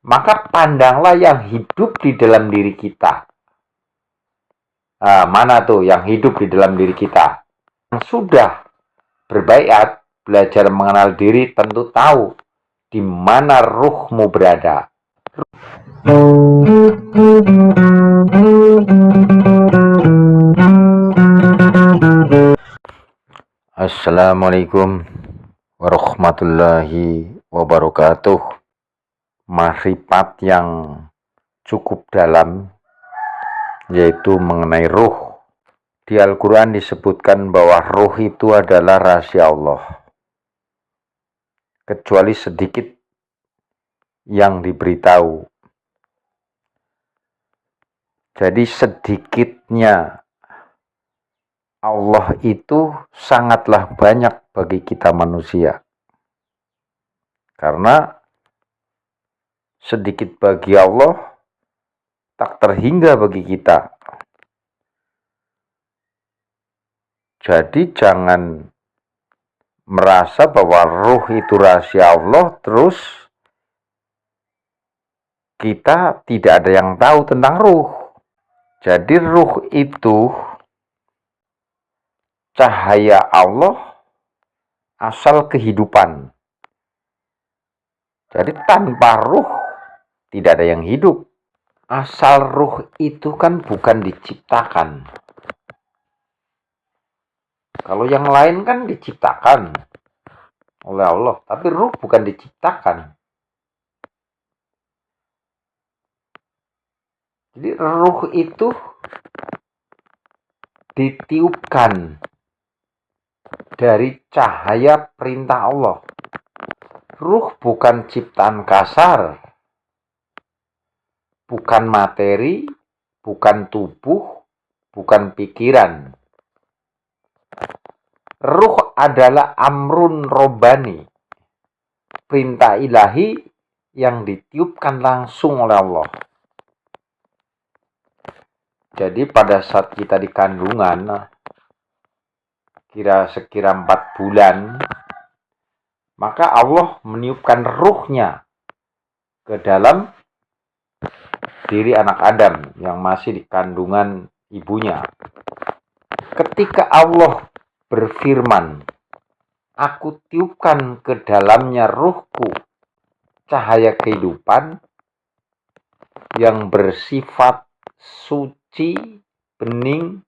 maka pandanglah yang hidup di dalam diri kita. Mana tuh yang hidup di dalam diri kita? Yang sudah berbaiat, belajar mengenal diri, tentu tahu di mana ruhmu berada. Assalamualaikum warahmatullahi wabarakatuh. Makrifat yang cukup dalam, yaitu mengenai ruh. Di Al-Quran disebutkan bahwa ruh itu adalah rahasia Allah, kecuali sedikit yang diberitahu. Jadi sedikitnya Allah itu sangatlah banyak bagi kita manusia. Karena sedikit bagi Allah tak terhingga bagi kita. Jadi jangan merasa bahwa ruh itu rahasia Allah, terus kita tidak ada yang tahu tentang ruh. Jadi ruh itu cahaya Allah, asal kehidupan. Jadi tanpa ruh tidak ada yang hidup. Asal ruh itu kan bukan diciptakan. Kalau yang lain kan diciptakan oleh Allah, tapi ruh bukan diciptakan. Jadi ruh itu ditiupkan dari cahaya perintah Allah. Ruh bukan ciptaan kasar, bukan materi, bukan tubuh, bukan pikiran. Ruh adalah amrun robbani, perintah ilahi yang ditiupkan langsung oleh Allah. Jadi pada saat kita di kandungan, sekira 4 bulan, maka Allah meniupkan ruhnya ke dalam diri anak Adam yang masih di kandungan ibunya. Ketika Allah berfirman, aku tiupkan ke dalamnya ruhku, cahaya kehidupan yang bersifat suci, bening,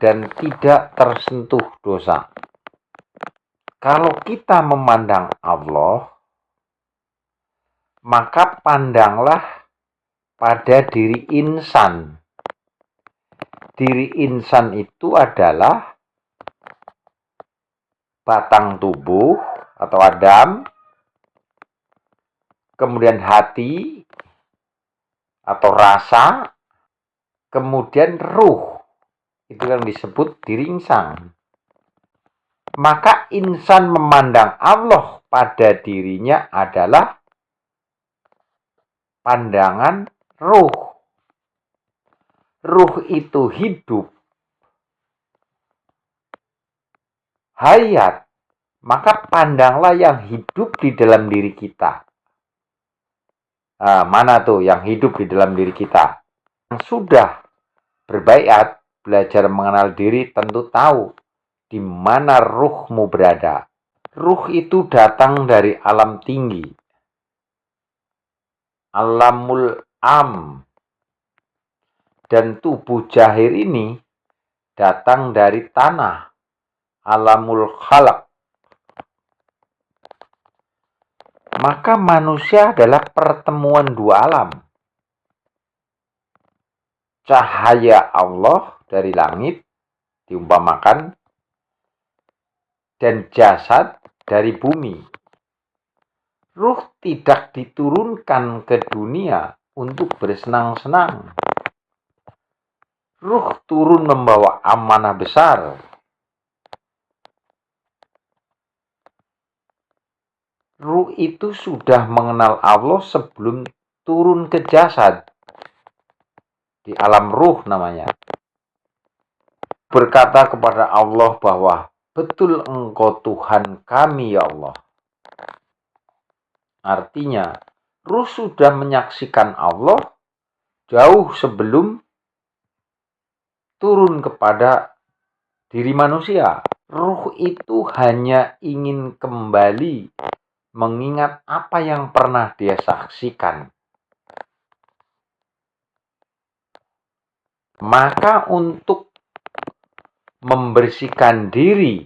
dan tidak tersentuh dosa. Kalau kita memandang Allah, maka pandanglah pada diri insan. Diri insan itu adalah batang tubuh atau Adam, kemudian hati atau rasa, kemudian ruh. Itu yang disebut diri insan. Maka insan memandang Allah pada dirinya adalah pandangan ruh. Ruh itu hidup, hayat, maka pandanglah yang hidup di dalam diri kita. Mana tuh yang hidup di dalam diri kita? Yang sudah berbaiat, belajar mengenal diri, tentu tahu di mana ruhmu berada. Ruh itu datang dari alam tinggi, alamul am. Dan tubuh zahir ini datang dari tanah, alamul khalaq. Maka manusia adalah pertemuan dua alam. Cahaya Allah dari langit diumpamakan, dan jasad dari bumi. Ruh tidak diturunkan ke dunia untuk bersenang-senang. Ruh turun membawa amanah besar. Ruh itu sudah mengenal Allah sebelum turun ke jasad. Di alam ruh namanya. Berkata kepada Allah bahwa betul Engkau Tuhan kami ya Allah. Artinya, Ruh sudah menyaksikan Allah jauh sebelum turun kepada diri manusia. Ruh itu hanya ingin kembali mengingat apa yang pernah dia saksikan. Maka untuk membersihkan diri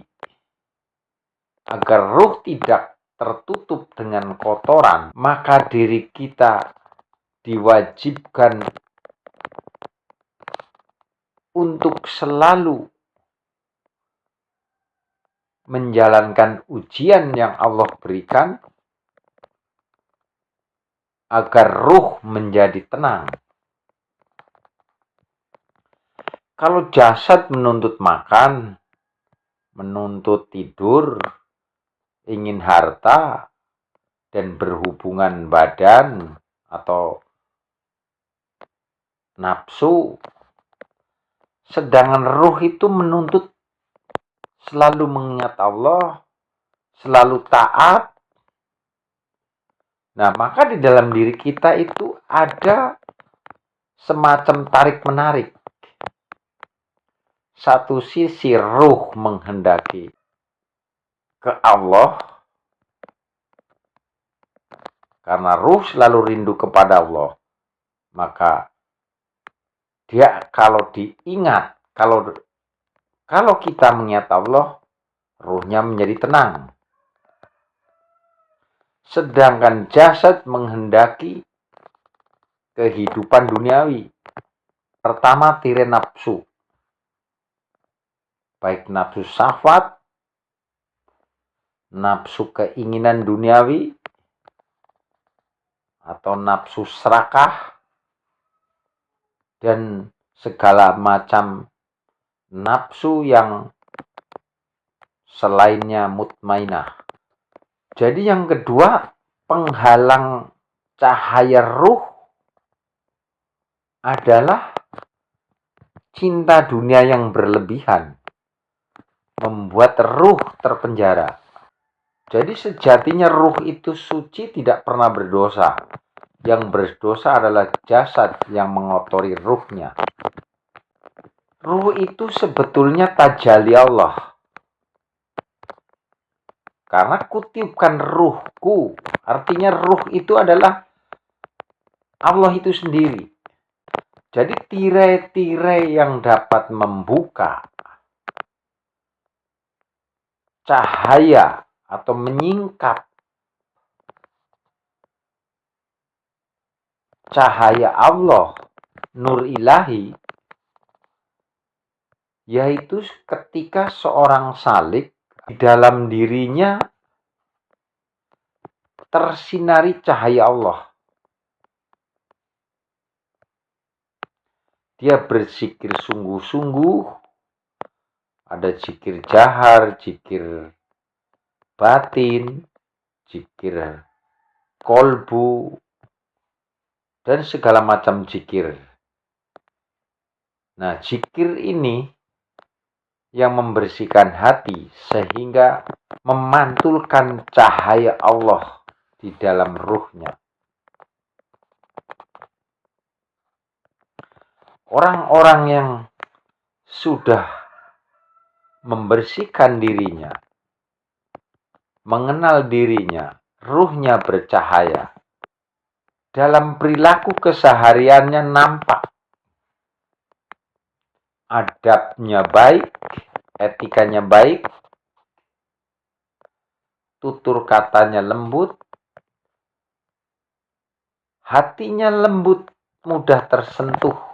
agar ruh tidak tertutup dengan kotoran, maka diri kita diwajibkan untuk selalu menjalankan ujian yang Allah berikan agar ruh menjadi tenang. Kalau jasad menuntut makan, menuntut tidur, ingin harta, dan berhubungan badan atau nafsu, sedangkan ruh itu menuntut selalu mengingat Allah, selalu taat. Nah, maka di dalam diri kita itu ada semacam tarik-menarik. Satu sisi ruh menghendaki ke Allah, karena ruh selalu rindu kepada Allah. Maka dia kalau diingat, kalau kita mengingat Allah, ruhnya menjadi tenang. Sedangkan jasad menghendaki kehidupan duniawi. Pertama, tirai nafsu. Baik nafsu syahwat, nafsu keinginan duniawi, atau nafsu serakah, dan segala macam nafsu yang selainnya mutmainah. Jadi yang kedua, penghalang cahaya ruh adalah cinta dunia yang berlebihan, membuat ruh terpenjara. Jadi sejatinya ruh itu suci, tidak pernah berdosa. Yang berdosa adalah jasad yang mengotori ruhnya. Ruh itu sebetulnya tajalli Allah. Karena kutiupkan ruhku, artinya ruh itu adalah Allah itu sendiri. Jadi tirai-tirai yang dapat membuka cahaya atau menyingkap cahaya Allah, nur ilahi, yaitu ketika seorang salik di dalam dirinya tersinari cahaya Allah. Dia berzikir sungguh-sungguh, ada zikir jahar, zikir batin, zikir kolbu, dan segala macam zikir. Nah, zikir ini yang membersihkan hati sehingga memantulkan cahaya Allah di dalam ruhnya. Orang-orang yang sudah membersihkan dirinya, mengenal dirinya, ruhnya bercahaya. Dalam perilaku kesehariannya nampak adabnya baik, etikanya baik, tutur katanya lembut, hatinya lembut, mudah tersentuh